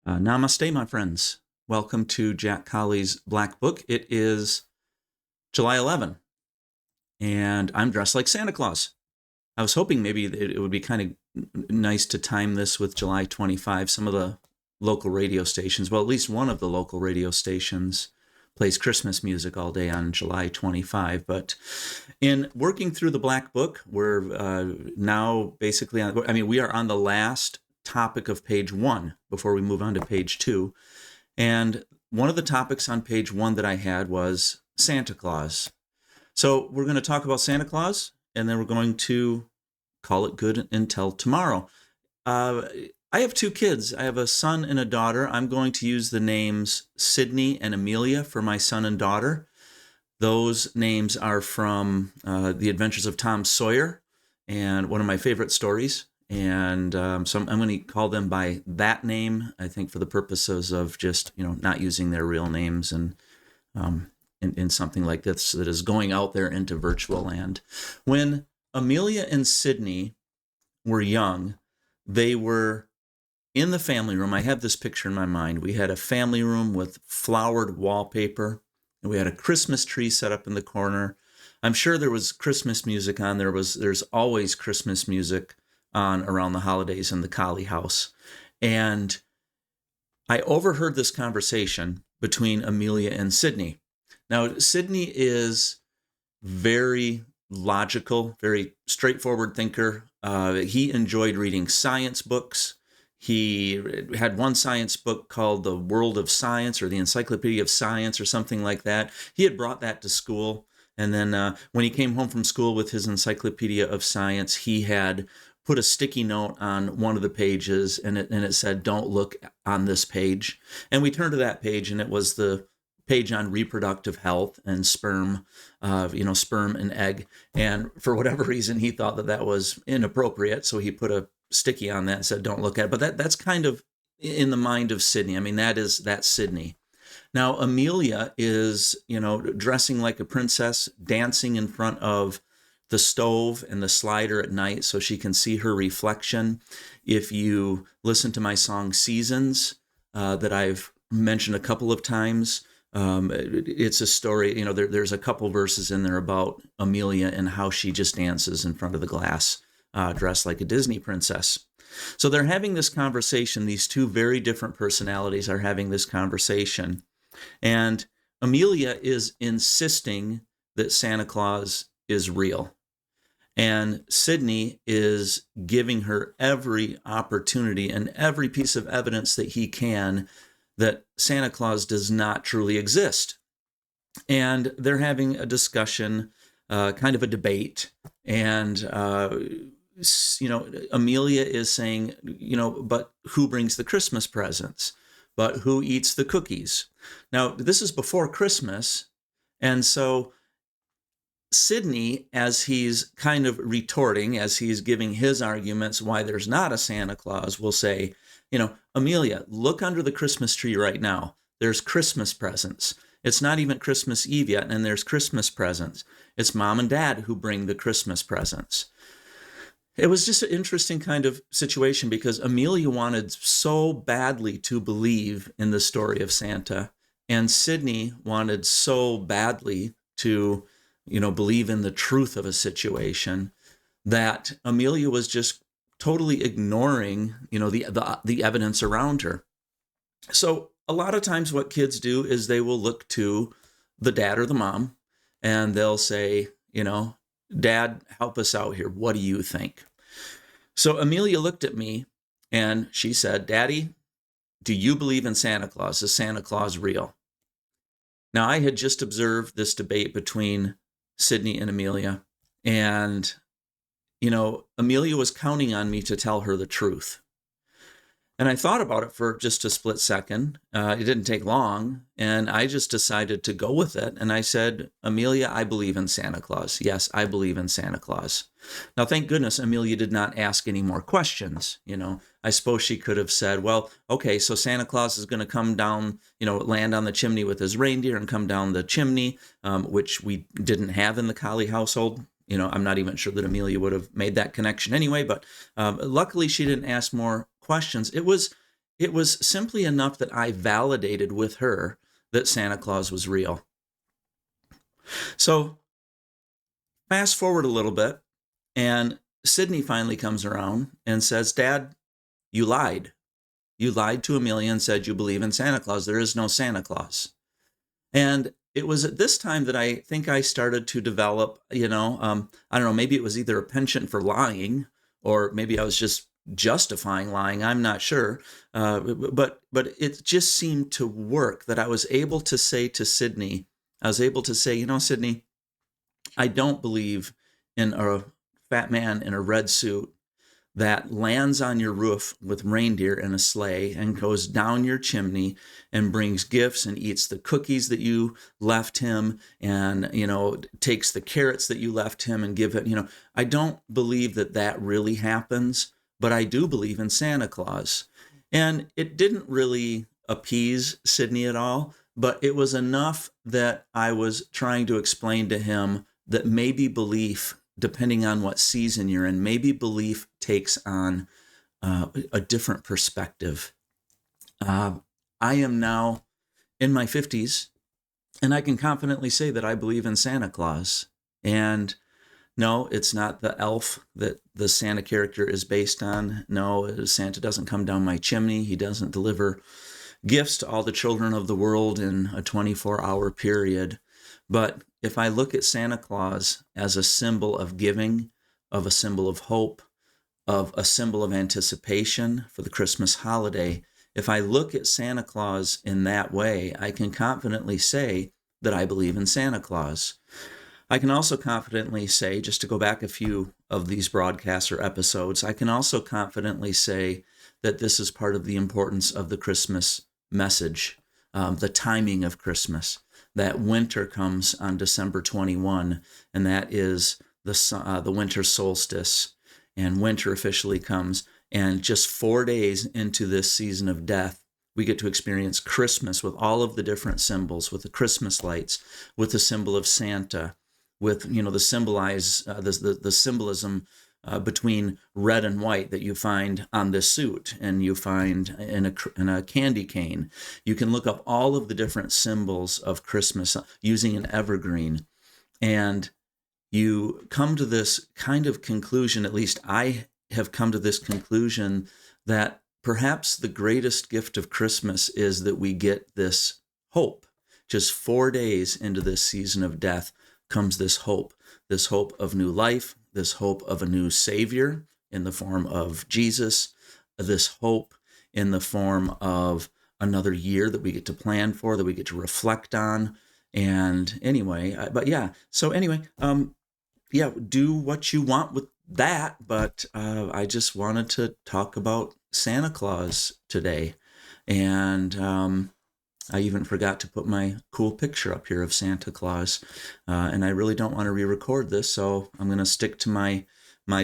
Namaste, my friends. Welcome to Jack Colley's Black Book. It is July 11, and I'm dressed like Santa Claus. I was hoping maybe it would be kind of nice to time this with July 25. Some of the local radio stations, well, at least one of the local radio stations, plays Christmas music all day on July 25. But in working through the Black Book, we're now basically we are on the last topic of page 1 before we move on to page 2. And one of the topics on page 1 that I had was Santa Claus. So we're going to talk about Santa Claus, and then we're going to call it good until tomorrow. I have 2 kids. I have a son and a daughter. I'm going to use the names Sydney and Amelia for my son and daughter. Those names are from The Adventures of Tom Sawyer, and one of my favorite stories. And so I'm going to call them by that name, I think, for the purposes of just, not using their real names and in something like this that is going out there into virtual land. When Amelia and Sydney were young, they were in the family room. I have this picture in my mind. We had a family room with flowered wallpaper, and we had a Christmas tree set up in the corner. I'm sure there was Christmas music on. There's always Christmas music on around the holidays in the Colley house. And I overheard this conversation between Amelia and Sydney. Now, Sydney is very logical, very straightforward thinker. He enjoyed reading science books. He had one science book called The World of Science or the Encyclopedia of Science or something like that. He had brought that to school. And then when he came home from school with his Encyclopedia of Science, he had put a sticky note on one of the pages, and it said, "Don't look on this page." And we turned to that page, and it was the page on reproductive health and sperm, sperm and egg. And for whatever reason, he thought that was inappropriate, so he put a sticky on that and said, "Don't look at it." But that's kind of in the mind of Sydney. I mean, that's Sydney. Now, Amelia is, dressing like a princess, dancing in front of the stove and the slider at night so she can see her reflection. If you listen to my song Seasons, that I've mentioned a couple of times, it's a story, there's a couple verses in there about Amelia and how she just dances in front of the glass, dressed like a Disney princess. So they're having this conversation. These 2 very different personalities are having this conversation. And Amelia is insisting that Santa Claus is real. And Sydney is giving her every opportunity and every piece of evidence that he can that Santa Claus does not truly exist. And they're having a discussion, kind of a debate. And, Amelia is saying, but who brings the Christmas presents? But who eats the cookies? Now, this is before Christmas. And so Sydney, as he's kind of retorting, as he's giving his arguments why there's not a Santa Claus, will say, Amelia, look under the Christmas tree right now. There's Christmas presents. It's not even Christmas Eve yet, and there's Christmas presents. It's Mom and Dad who bring the Christmas presents. It was just an interesting kind of situation because Amelia wanted so badly to believe in the story of Santa, and Sydney wanted so badly to believe in the truth of a situation, that Amelia was just totally ignoring, the evidence around her. So a lot of times what kids do is they will look to the dad or the mom, and they'll say, "Dad, help us out here. What do you think?" So Amelia looked at me and she said, "Daddy, do you believe in Santa Claus? Is Santa Claus real?" Now, I had just observed this debate between Sydney and Amelia. And, Amelia was counting on me to tell her the truth. And I thought about it for just a split second. It didn't take long. And I just decided to go with it. And I said, "Amelia, I believe in Santa Claus. Yes, I believe in Santa Claus." Now, thank goodness Amelia did not ask any more questions. I suppose she could have said, "Well, okay, so Santa Claus is going to come down, land on the chimney with his reindeer and come down the chimney," which we didn't have in the Colley household. I'm not even sure that Amelia would have made that connection anyway, but luckily she didn't ask more questions. It was it was simply enough that I validated with her that Santa Claus was real. So fast forward a little bit, and Sydney finally comes around and says, Dad, you lied. You lied to Amelia and said you believe in Santa Claus. There is no Santa Claus. And it was at this time that I think I started to develop, I don't know, maybe it was either a penchant for lying, or maybe I was just justifying lying. I'm not sure. But it just seemed to work, that I was able to say to Sydney, Sydney, I don't believe in a fat man in a red suit that lands on your roof with reindeer in a sleigh and goes down your chimney and brings gifts and eats the cookies that you left him and, takes the carrots that you left him and give it, I don't believe that really happens, but I do believe in Santa Claus. And it didn't really appease Sydney at all, but it was enough that I was trying to explain to him that maybe belief, depending on what season you're in, maybe belief takes on a different perspective. I am now in my 50s, and I can confidently say that I believe in Santa Claus. And no, it's not the elf that the Santa character is based on. No, Santa doesn't come down my chimney. He doesn't deliver gifts to all the children of the world in a 24-hour period. But if I look at Santa Claus as a symbol of giving, of a symbol of hope, of a symbol of anticipation for the Christmas holiday, if I look at Santa Claus in that way, I can confidently say that I believe in Santa Claus. I can also confidently say, just to go back a few of these broadcasts or episodes, I can also confidently say that this is part of the importance of the Christmas message, the timing of Christmas. That winter comes on December 21, and that is the winter solstice, and winter officially comes. And just 4 days into this season of death, we get to experience Christmas with all of the different symbols, with the Christmas lights, with the symbol of Santa, with the symbolism between red and white that you find on this suit and you find in a candy cane. You can look up all of the different symbols of Christmas using an evergreen, and you come to this kind of conclusion, at least I have come to this conclusion, that perhaps the greatest gift of Christmas is that we get this hope. Just 4 days into this season of death comes this hope of new life, this hope of a new Savior in the form of Jesus, this hope in the form of another year that we get to plan for, that we get to reflect on. And anyway, do what you want with that. But I just wanted to talk about Santa Claus today. And I even forgot to put my cool picture up here of Santa Claus. And I really don't want to re-record this, so I'm going to stick to my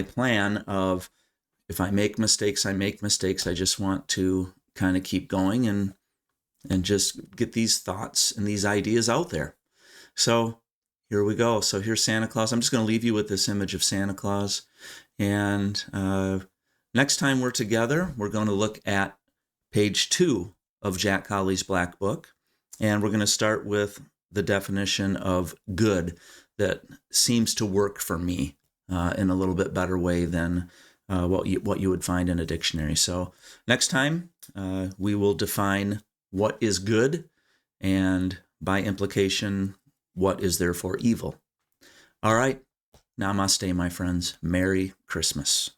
plan of, if I make mistakes, I make mistakes. I just want to kind of keep going and just get these thoughts and these ideas out there. So here we go. So here's Santa Claus. I'm just going to leave you with this image of Santa Claus. And next time we're together, we're going to look at page 2 of Jack Colley's Black Book. And we're going to start with the definition of good that seems to work for me in a little bit better way than what you would find in a dictionary. So next time, we will define what is good, and by implication, what is therefore evil. All right. Namaste, my friends. Merry Christmas.